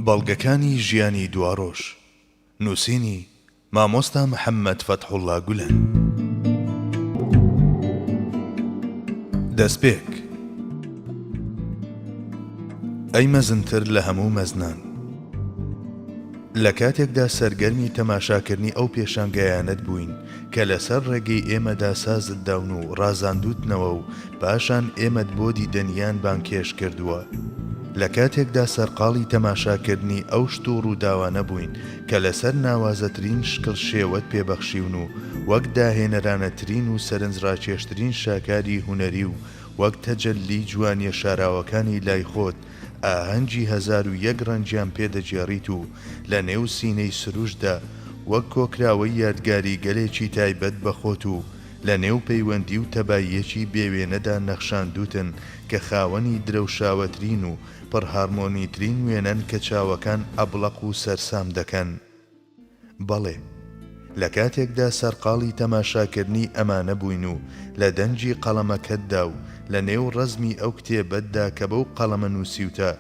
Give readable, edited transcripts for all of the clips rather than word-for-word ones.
بەڵگەکانی ژیانی دواڕۆژ نووسینی مامۆستا محەممەد فەتحوڵڵا گولەن. دەستپێک ئەی مەزنتر لە هەموو مەزنان، لە کاتێکدا سەرگەرمی تەماشاکردنی ئەو پێشانگەیانت بووین کە لەسەر ڕێگەی ئێمەدا سازت داون و ڕازاندوتنەوە و پاشان ئێمەت بۆ دیدەنیان بانکێش کردووە، لە کاتێکدا سەرقاڵی تەماشاکردنی ئەو شت و ڕووداوانە بووین کە لەسەر ناوازەترین شکل شێوەت پێبەخشیون و وەک داهێنەرانەترین و سەرنجڕاکێشترین شاکاری هونەری و وەک تەجەلی جوانیە شاراوەکانی لای خۆت ئاهەنگی 1001 ڕەنگیان پێدەجێڕیت و لە نێو سینەی سروشدا وەک کۆکراوەی یادگاری گەلێکی تایبەت بەخۆت و لە نێو پەیوەندی و تەباییەکی بێوێنەدا نەخشاندوتن کە خاوەنی درەوشاوەترین و پڕهارمۆنیترین وێنەن کە چاوەکان ئەبڵەق و سەرسام دەکەن. بەڵێ، لە کاتێکدا سەرقاڵی تەماشاکردنی ئەمانە بووین و لە دەنجی قەڵەمەکەتدا و لە نێو ڕەزمی ئەو کتێبەتدا کە بەو قەڵەمە نووسیوتە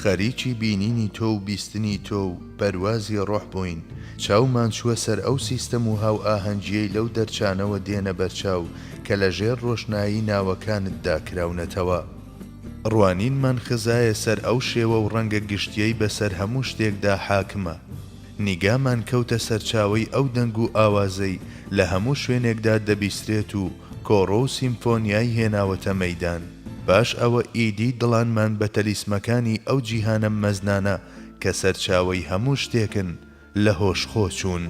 خەریکی بینینی تۆ و بیستنی تۆ و پەروازی ڕۆح بووین، چاومان چووە سەر ئەو سیستەم و هاو ئاهەنگیەی لەو دەرچانەوە دێنە بەرچاو کە لە ژێر ڕۆشنایی ناوەکانتدا کراونەتەوە. ڕوانینمان خزایە سەر ئەو شێوە و ڕەنگە گشتیەی بەسەر هەموو شتێکدا حاکمە. نیگامان کەوتە سەرچاوەی ئەو دەنگ و ئاوازەی لە هەموو شوێنێکدا دەبیسترێت و کۆڕۆ و سیمفۆنیای هێناوەتە مەیدان. باش ئەوە ئیدی دڵانمان بە تەلیسمەکانی ئەو جیهانە مەزنانە کە سەرچاوەی هەموو شتێکن لە هۆشخۆ چوون.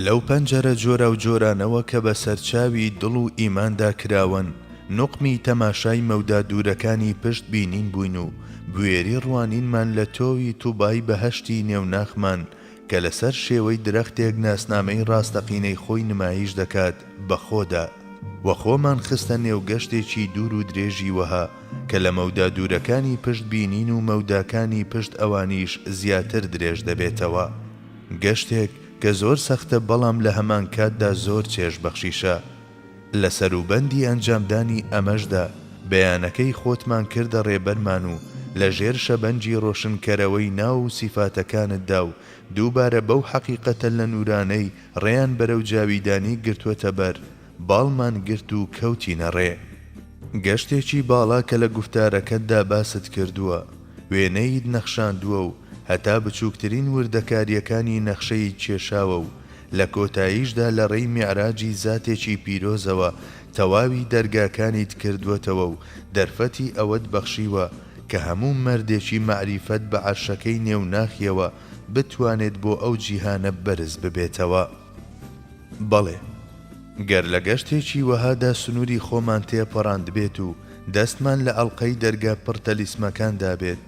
لەو پەنجەرە جۆرە و جۆرانەوە کە بە سەرچاوی دڵ و ئیماندا کراون، نوقمی تەماشای مەودا دوورەکانی پشت بینین بووین و بوێری ڕوانینمان لە تۆوی تووبای بەهەشتی نێوناخمان کە لەسەر شێوەی درەختێک ناسنامەی ڕاستەقینەی خۆی نمایش دەکات بە خۆدا، وە خۆمان خستە نێو گەشتێکی دوور و درێژی وەها کە لە مەودا دوورەکانی پشت بینین و مەوداکانی پشت ئەوانیش زیاتر درێژ دەبێتەوە. گەشتێک کە زۆر سەختە بەڵام لە هەمان کاتدا زۆر چێژ بەخشیشە. لە سەروبەندی ئەنجامدانی ئەمەشدا بەیانەکەی خۆتمان کردە ڕێبەرمان و لە ژێر شەبەنجی ڕۆشنکەرەوەی ناو و سیفاتەکانتدا و دووبارە بەو حەقیقەتە لە نورانەی ڕێیان بەرەو جاویدانی گرتووەتە بەر، باڵمان گرت و کەوتینە ڕێ. گەشتێکی باڵا کە لە گوفتارەکەتدا باست کردووە، وێنەیت نەخشاندووە و هەتا بچووکترین وردەکاریەکانی نەخشەی کێشاوە و لە کۆتاییشدا لە ڕێی میعراجی زاتێکی پیرۆزەوە تەواوی دەرگاکانیت کردووەتەوە و دەرفەتی ئەوەت بەخشیوە کە هەموو مەردێکی مەعریفەت بە عەرشەکەی نێوناخیەوە بتوانێت بۆ ئەو جیهانە بەرز ببێتەوە. بەڵێ، گەر لە گەشتێکی وەهادا سنووری خۆمان تێپەڕاند بێت و دەستمان لە ئەڵقەی دەرگا پڕ تەلیسمەکاندا بێت،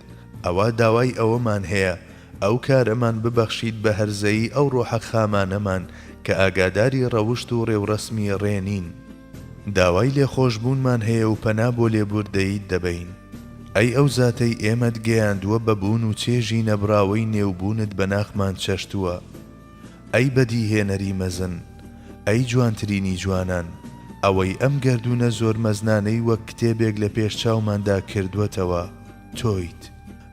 ئەوە داوای ئەوەمان هەیە ئەو کارەمان ببەخشیت بە هەرزەیی ئەو ڕۆحە خامانەمان کە ئاگاداری ڕەوشت و ڕێوڕەسمی ڕێنین. داوای لێخۆشبوونمان هەیە و پەنا بۆ لێبوردەیت دەبەین. ئەی ئەو زاتەی ئێمەت گەیاندووە بەبوون و چێژی نەبراوەی نێوبوونت بە ناخمان چەشتووە. ئەی بەدیهێنەری مەزن، ئەی جوانترینی جوانان، ئەوەی ئەم گەردونە زۆر مەزنانەی وەک کتێبێک لە پێش چاوماندا کردووەتەوە، تۆیت.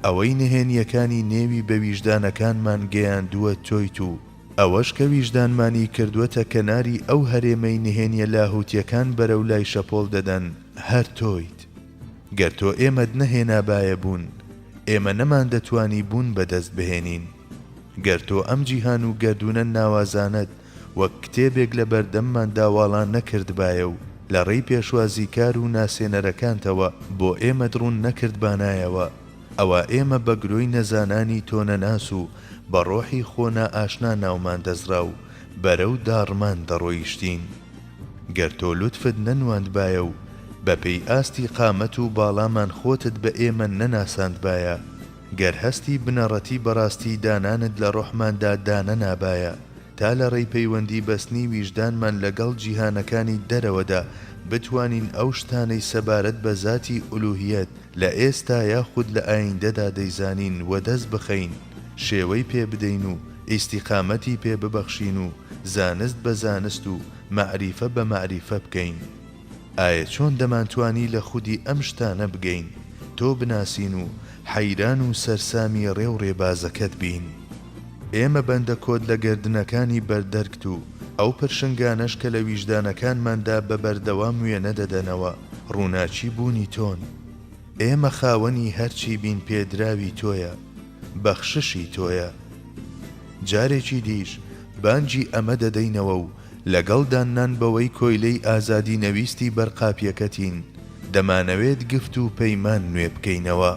ئەوەی نهێنیەکانی نێوی بە ویژدانەکانمان گەیاندووە تۆیت و ئەوەش کە ویژدانمانی کردووەتە کەناری ئەو هەرێمەی نهێنیە لاهوتیەکان بەرەو لای شەپۆڵ دەدەن، هەر تۆیت. گەر تۆ ئێمەت نەهێنابایە بوون، ئێمە نەمان دەتوانی بوون بەدەست بهێنین. گەر تۆ ئەم جیهان و گەردونە ناوازانت وەک کتێبێک لە بەردەممان داواڵان نەکردبایە و لە ڕێی پێشوازی کار و ناسێنەرەکانتەوە بۆ ئێمە دڕون نەکردبانایەوە، ئەوە ئێمە بە گرۆی نەزانانی تۆ نەناس و بە ڕۆحی خۆنا ئاشنا ناومان دەزرا و بەرەو داڕمان دەڕۆیشتین. گەر تۆ لوتفت نەنواندبایە و بەپێی ئاستی قامەت و باڵامان خۆتت بە ئێمە نەناساندبایە، گەر هەستی بنەڕەتی بەڕاستی دانانت لە ڕۆحماندا دانە نابایە، تا لە ڕێی پەیوەندی بەستنی ویژدانمان لەگەڵ جیهانەکانی دەرەوەدا بتوانین ئەو شتانەی سەبارەت بە ذاتی ئولوهیەت لە ئێستا یاخود لە ئایندەدا دەیزانین و دەست بخەین، شێوەی پێ بدەین و ئیستیقامەتی پێ ببەخشین و زانست بە زانست و مەعریفە بە مەعریفە بکەین. ئایا چۆن دەمانتوانی لە خودی ئەم شتانە بگەین، تۆ بناسین و حەیران و سەرسامی ڕێو ڕێبازەکەت بین. ئێمە بەندە کۆت لە گردنەکانی بەردەرگت و ئەو پرشنگانەش کە لە ویژدانەکانماندا بە بەردەوام وێنە دەدەنەوە ڕووناچی بوونی تۆن. ئێمە خاوەنی هەرچی بین پێدراوی تۆیە، بەخششی تۆیە. جارێکی دیش بانگی ئەمە دەدەینەوە و لەگەڵ دانان بەوەی کۆیلەی ئازادی نەویستی بەرقاپیەکەتین، دەمانەوێت گفت و پەیمان نوێ بکەینەوە.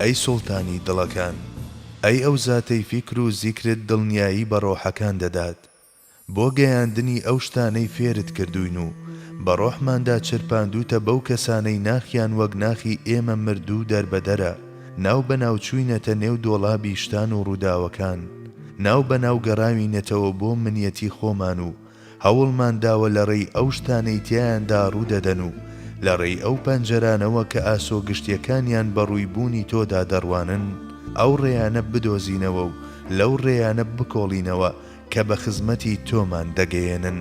ئەی سوڵتانی دڵەکان، ئەی ئەو زاتەی فیکر و زیکرت دڵنیایی بە ڕۆحەکان دەدات، بۆ گەیاندنی ئەو شتانەی فێرت کردوین و بە ڕۆحماندا چرپاندوتە بەو کەسانەی ناخیان وەک ناخی ئێمە مردوو دەربەدەرە، ناو بەناو چووینەتە نێو دۆڵابی شتان و ڕووداوەکان، ناو بەناو گەڕاوینەتەوە بۆ منیەتی خۆمان و هەوڵمان داوە لە ڕێی ئەو شتانەی تیایاندا ڕوودەدەن و لە ڕێی ئەو پەنجەرانەوە کە ئاسۆ گشتیەکانیان بە ڕوویبوونی تۆدا دەڕوانن ئەو ڕێیانە بدۆزینەوە و لەو ڕێیانە بکۆڵینەوە کە بە خزمەتی تۆمان دەگەیەنن.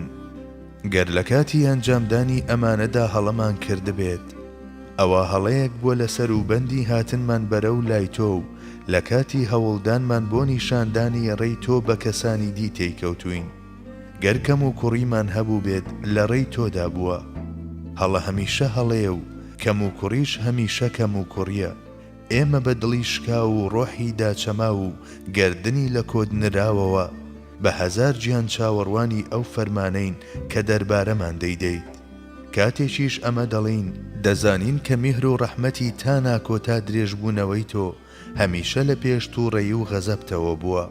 گەر لە کاتی ئەنجامدانی ئەمانەدا هەڵەمان کردبێت، ئەوە هەڵەیەک بووە لەسەر و بەندی هاتنمان بەرەو لای تۆ و لە کاتی هەوڵدانمان بۆ نیشاندانی ڕێی تۆ بە کەسانی دی تێیکەوتوین. گەر کەم و کوڕیمان هەبوو بێت لە ڕێی تۆدا بووە. هەڵە هەمیشە هەڵەیە و کەم و کوڕیش هەمیشە کەم و کوڕیە. ئێمە بە دڵی شکا و ڕۆحی داچەما و گردنی لە کۆد نراوەوە بە هەزار گیان چاوەڕوانی ئەو فەرمانەین کە دەربارەمان دەیدەیت. کاتێکیش ئەمە دەڵین دەزانین کە میهر و ڕەحمەتی تا ناکۆتا درێژبوونەوەی تۆ هەمیشە لە پێش تووڕێی و غەزەبتەوە بووە.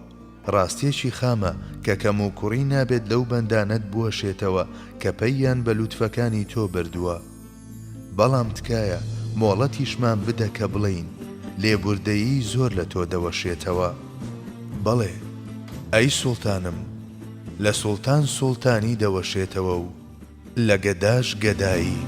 ڕاستیەکی خامە کە کەم و کوڕی نابێت لەو بەندانت بوەشێتەوە کە پەیان بە لوتفەکانی تۆ بردووە. بەڵام تکایە مۆڵەتیشمان بدە کە بڵین لێبوردەیی زۆر لە تۆ دەوەشێتەوە. بەڵێ ئەی سوڵتانم، لە سوڵتان سوڵتانی دەوەشێتەوە و لە گەداش گەدایی.